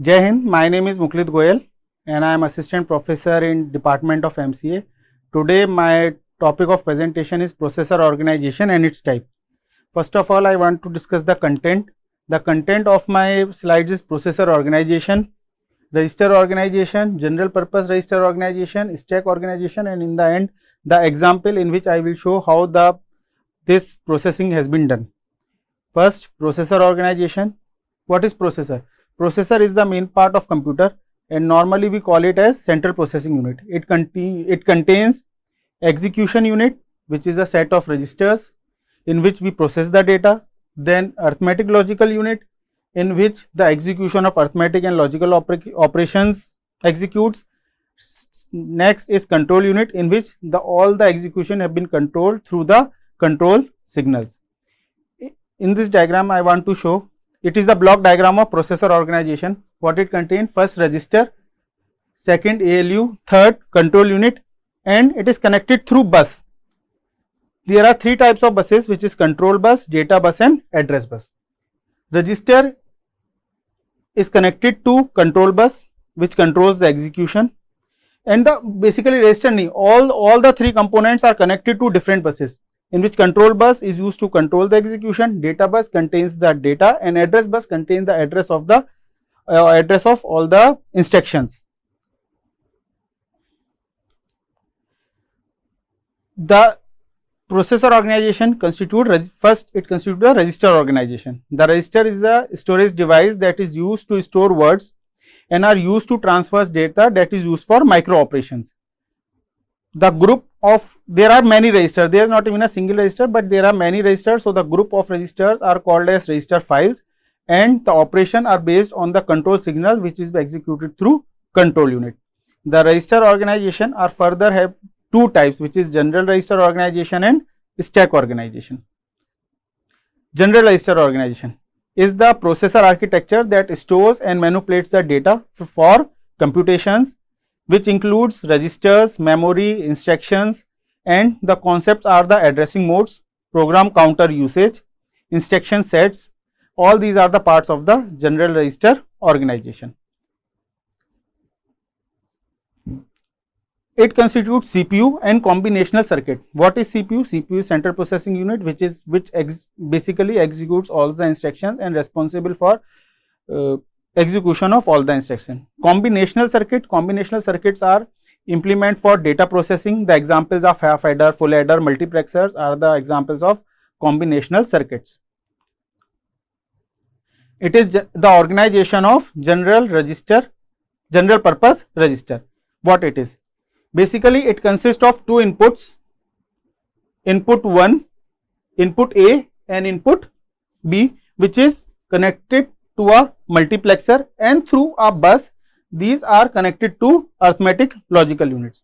Jai Hind, my name is Muklit Goyal and I am assistant professor in Department of MCA. Today my topic of presentation is processor organization and its type. First of all, I want to discuss the content. The content of my slides is processor organization, register organization, general purpose register organization, stack organization, and in the end the example in which I will show how this processing has been done. First, processor organization. What is processor? Processor is the main part of computer and normally we call it as central processing unit. It contains execution unit, which is a set of registers in which we process the data, then arithmetic logical unit in which the execution of arithmetic and logical operations executes. Next is control unit in which all the execution have been controlled through the control signals. In this diagram I want to show, it is the block diagram of processor organization. What it contains: first register, second ALU, third control unit, and it is connected through bus. There are three types of buses, which is control bus, data bus and address bus. Register is connected to control bus, which controls the execution, and basically register all the three components are connected to different buses, in which control bus is used to control the execution, data bus contains the data, and address bus contains the address of all the instructions. The processor organization first it constitutes a register organization. The register is a storage device that is used to store words and are used to transfer data that is used for micro operations. The group of, there are many registers, there is not even a single register, but there are many registers. So the group of registers are called as register files, and the operation are based on the control signal which is executed through control unit. The register organization are further have two types, which is general register organization and stack organization. General register organization is the processor architecture that stores and manipulates the data for computations, which includes registers, memory, instructions, and the concepts are the addressing modes, program counter usage, instruction sets. All these are the parts of the general register organization. It constitutes CPU and combinational circuit. What is CPU? CPU is central processing unit, which basically executes all the instructions and responsible for execution of all the instructions. Combinational circuits are implement for data processing. The examples of half adder, full adder, multiplexers are the examples of combinational circuits. It is the organization of general purpose register. What it is? Basically it consists of two inputs, input 1, input A and input B, which is connected to a multiplexer, and through a bus these are connected to arithmetic logical units.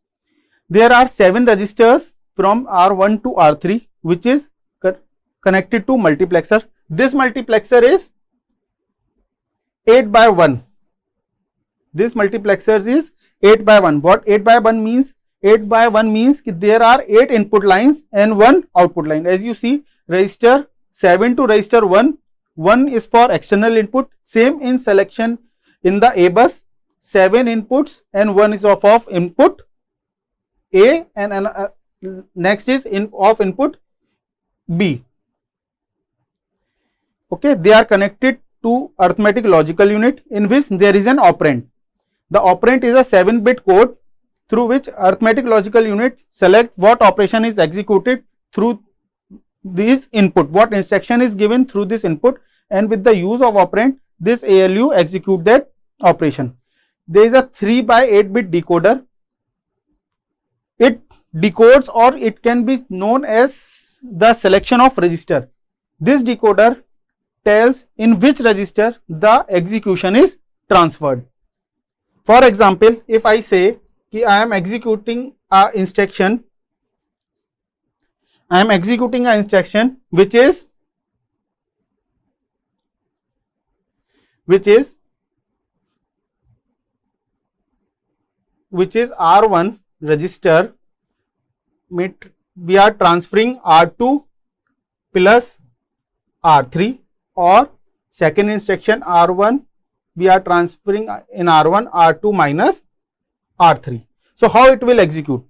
There are 7 registers from R1 to R3 which is connected to multiplexer. This multiplexer is 8 by 1. This multiplexer is 8 by 1. What 8 by 1 means? 8 by 1 means that there are 8 input lines and 1 output line. As you see, register 7 to register 1, 1 is for external input. Same in selection in the A bus, 7 inputs and 1 is of input A, and next is of input B. Okay, they are connected to arithmetic logical unit in which there is an operand. The operand is a 7-bit code through which arithmetic logical unit select what operation is executed through this input, what instruction is given through this input, and with the use of operand this ALU execute that operation. There is a 3 by 8-bit decoder. It decodes, or it can be known as the selection of register. This decoder tells in which register the execution is transferred. For example, if I say कि I am executing a instruction, which is R1 register, we are transferring R2 plus R3, or second instruction R1 we are transferring in R1 R2 minus R3. So how it will execute?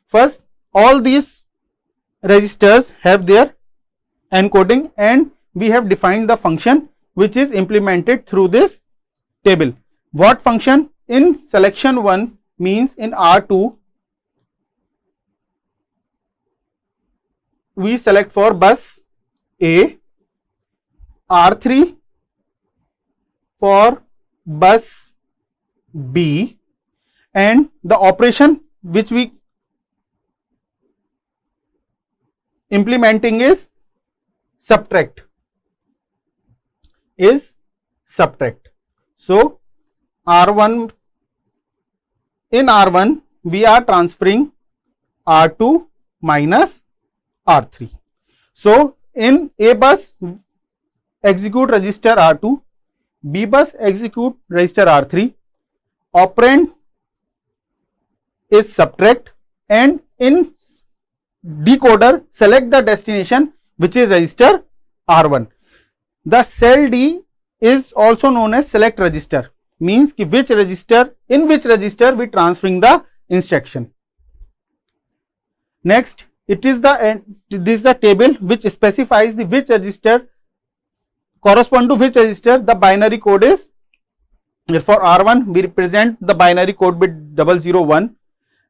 First, all these registers have their encoding, and we have defined the function which is implemented through this table. What function? In selection 1 means in R2 we select for bus A, R3 for bus B, and the operation which we implementing is subtract. So R1, in R1 we are transferring R2 minus R3. So in A bus execute register R2, B bus execute register R3, operand is subtract, and in decoder select the destination which is register R1. The cell D is also known as select register, means ki which register, in which register we transferring the instruction. Next, this is the table which specifies the which register correspond to which register the binary code is. For R1 we represent the binary code bit 001,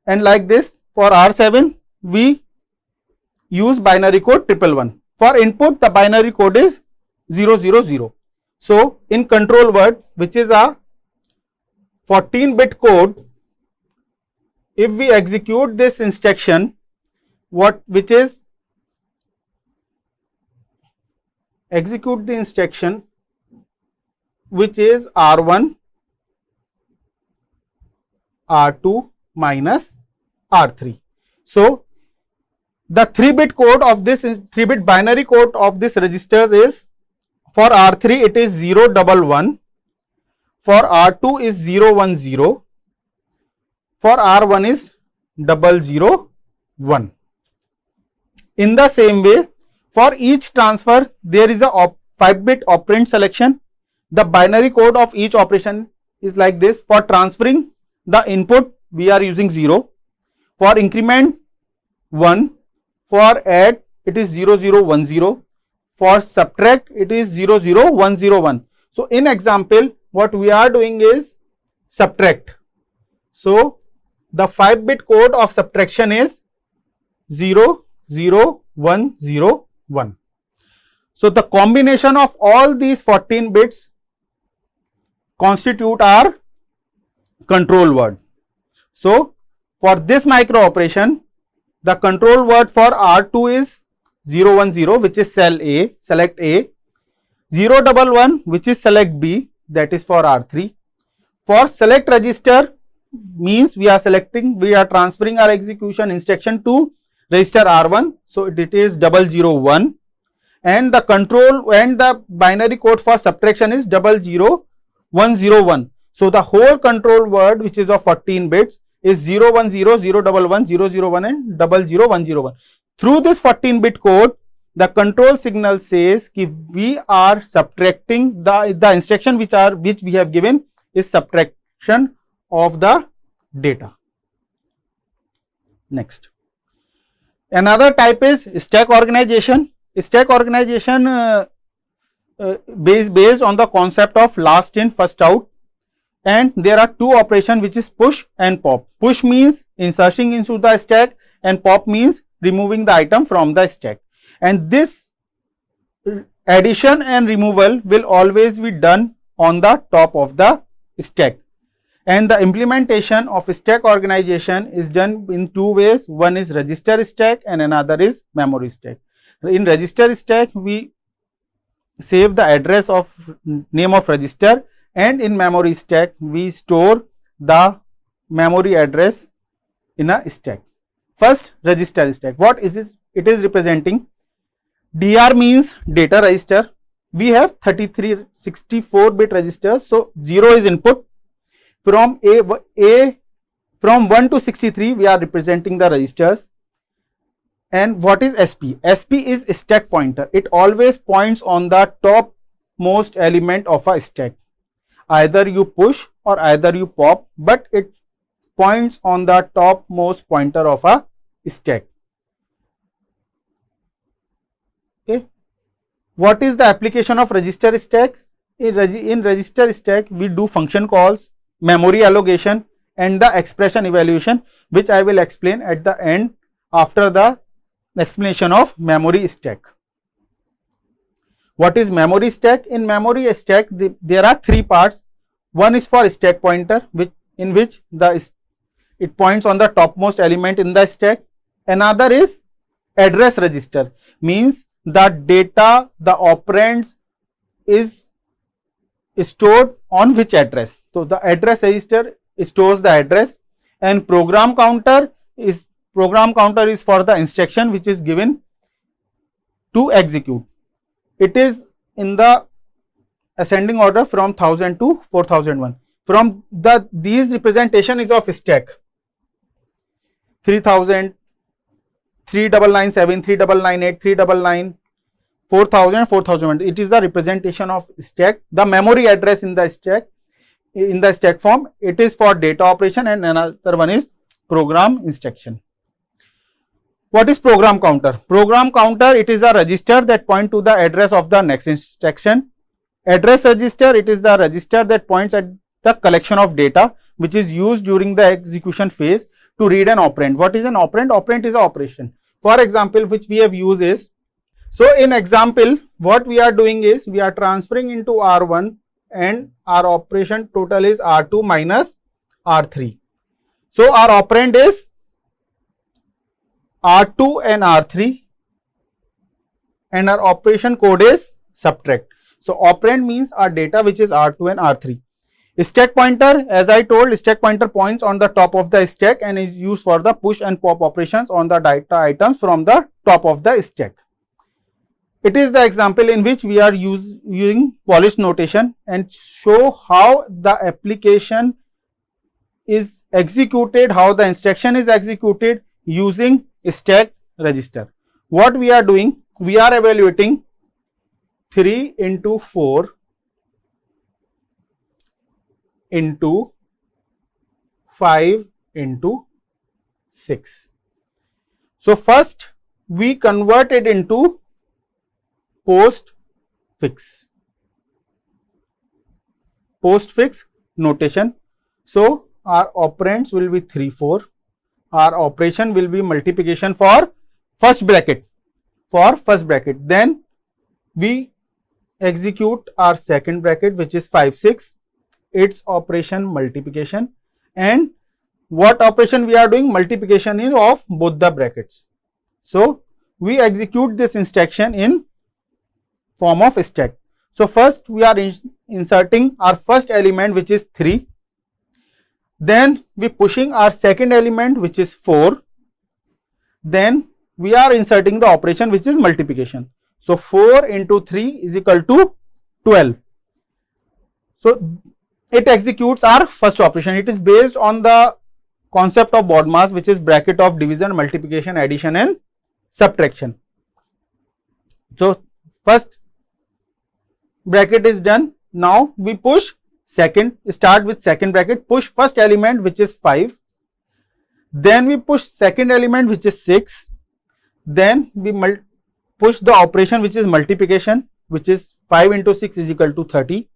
and like this for R7 we use binary code 111. For input the binary code is 000. So in control word, which is a 14-bit code, if we execute this instruction, which is execute the instruction which is R1 R2 minus R3. So the 3-bit code of this 3-bit binary code of this registers is, for R3 it is 011, for R2 is 010, for R1 is 001. In the same way, for each transfer there is a 5-bit operand selection. The binary code of each operation is like this. For transferring the input we are using 0, for increment 1, for add it is 0010, for subtract it is 00101. So in example what we are doing is subtract. So the 5-bit code of subtraction is 00101. So the combination of all these 14 bits constitute our control word. So for this micro operation, the control word for R2 is 010, which is cell A, select A, 011, which is select B, that is for R3. For select register means we are transferring our execution instruction to register R1, so it is 001, and the control and the binary code for subtraction is 00101. So the whole control word, which is of 14 bits, is 010, 011, 001 and 00101. Through this 14-bit code, the control signal says that we are subtracting the instruction which we have given is subtraction of the data. Next, another type is stack organization. Stack organization based on the concept of last in first out, and there are two operations, which is push and pop. Push means inserting into the stack and pop means removing the item from the stack, and this addition and removal will always be done on the top of the stack. And the implementation of stack organization is done in two ways. One is register stack and another is memory stack. In register stack we save the address of name of register, and in memory stack we store the memory address in a stack. First, register stack. What is this? It is representing DR means data register. We have 64-bit registers, so 0 is input. From from 1 to 63 we are representing the registers. And what is SP? SP is stack pointer. It always points on the top most element of a stack. Either you push or either you pop, but it points on the topmost pointer of a stack. Okay. What is the application of register stack? In register stack, we do function calls, memory allocation, and the expression evaluation, which I will explain at the end after the explanation of memory stack. What is memory stack? In memory stack, there are three parts. One is for stack pointer, in which it points on the topmost element in the stack. Another is address register, means the data, the operands is stored on which address. So the address register stores the address, and program counter is for the instruction which is given to execute. It is in the ascending order from 1000 to 4001. From these representation is of stack 3000, 3997, 3998, 399, 4000, 4001. It is the representation of stack. The memory address in the stack form, it is for data operation, and another one is program instruction. What is program counter? Program counter, it is a register that point to the address of the next instruction. Address register, it is the register that points at the collection of data which is used during the execution phase to read an operand. What is an operand? Operand is an operation. For example, which we have used is, so in example, what we are doing is we are transferring into R1 and our operation total is R2 minus R3. So our operand is R2 and R3 and our operation code is subtract. So operand means our data which is R2 and R3. Stack pointer, as I told, stack pointer points on the top of the stack and is used for the push and pop operations on the data items from the top of the stack. It is the example in which we are using polish notation and show how the application is executed, how the instruction is executed using stack register. What we are doing, we are evaluating 3 into 4 into 5 into 6. So first we convert it into postfix notation. So our operands will be 3, 4. Our operation will be multiplication for first bracket. Then we execute our second bracket which is 5, 6. Its operation multiplication, and what operation we are doing? Multiplication of both the brackets. So we execute this instruction in form of stack. So first we are inserting our first element which is 3. Then we pushing our second element which is 4. Then we are inserting the operation which is multiplication. So 4 into 3 is equal to 12. So it executes our first operation. It is based on the concept of BODMAS, which is bracket of division, multiplication, addition and subtraction. So first bracket is done. Now we push second, start with second bracket, push first element which is 5. Then we push second element which is 6. Then we push the operation which is multiplication, which is 5 into 6 is equal to 30.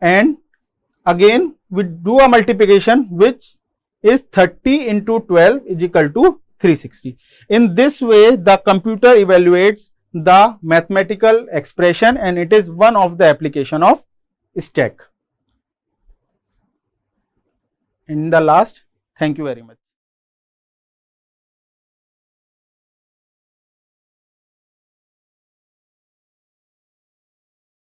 And again we do a multiplication which is 30 into 12 is equal to 360. In this way the computer evaluates the mathematical expression, and it is one of the application of stack. In the last, thank you very much.